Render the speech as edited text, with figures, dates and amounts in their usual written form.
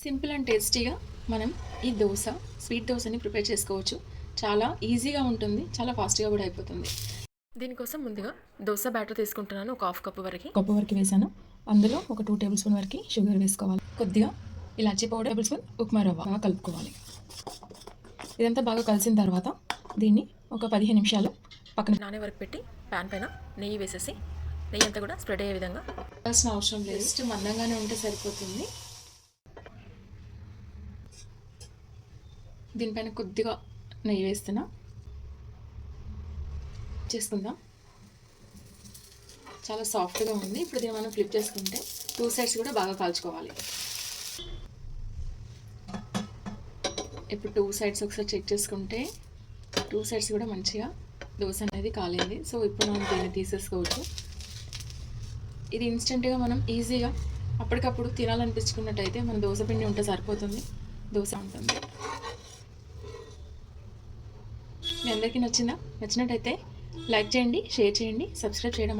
Simple and టేస్టీగా మనం ఈ దోశ స్వీట్ దోశని ప్రిపేర్ చేసుకోవచ్చు. చాలా ఈజీగా ఉంటుంది, చాలా ఫాస్ట్గా కూడా అయిపోతుంది. దీనికోసం ముందుగా దోశ బ్యాటర్ తీసుకుంటున్నాను. ఒక హాఫ్ కప్పు వరకు వేసాను. అందులో ఒక 2 టేబుల్ స్పూన్ వరకు షుగర్ వేసుకోవాలి. కొద్దిగా ఇలాచీ పౌడర్, టేబుల్ స్పూన్ ఉప్మా రవ్వ బాగా కలుపుకోవాలి. ఇదంతా బాగా కలిసిన తర్వాత దీన్ని ఒక 15 నిమిషాలు పక్కన నానే వరకు పెట్టి ప్యాన్ పైన నెయ్యి వేసేసి నెయ్యి అంతా కూడా స్ప్రెడ్ అయ్యే విధంగా కావాల్సిన అవసరం లేదు, జస్ట్ మందంగానే ఉంటే సరిపోతుంది. దీనిపైన కొద్దిగా నెయ్యి వేస్తున్నా, చేసుకుందాం. చాలా సాఫ్ట్గా ఉంది. ఇప్పుడు దీన్ని మనం ఫ్లిప్ చేసుకుంటే 2 సైడ్స్ కూడా బాగా కాల్చుకోవాలి. ఇప్పుడు 2 సైడ్స్ ఒకసారి చెక్ చేసుకుంటే 2 సైడ్స్ కూడా మంచిగా దోశ అనేది కాలింది. సో ఇప్పుడు మనం దీన్ని తీసేసుకోవచ్చు. ఇది ఇన్స్టెంట్గా మనం ఈజీగా అప్పటికప్పుడు తినాలనిపించుకున్నట్టయితే మన దోశ పిండి ఉంటే సరిపోతుంది, దోశ ఉంటుంది. మీ అందరికీ నచ్చినట్టయితే లైక్ చేయండి, షేర్ చేయండి, సబ్స్క్రైబ్ చేయడం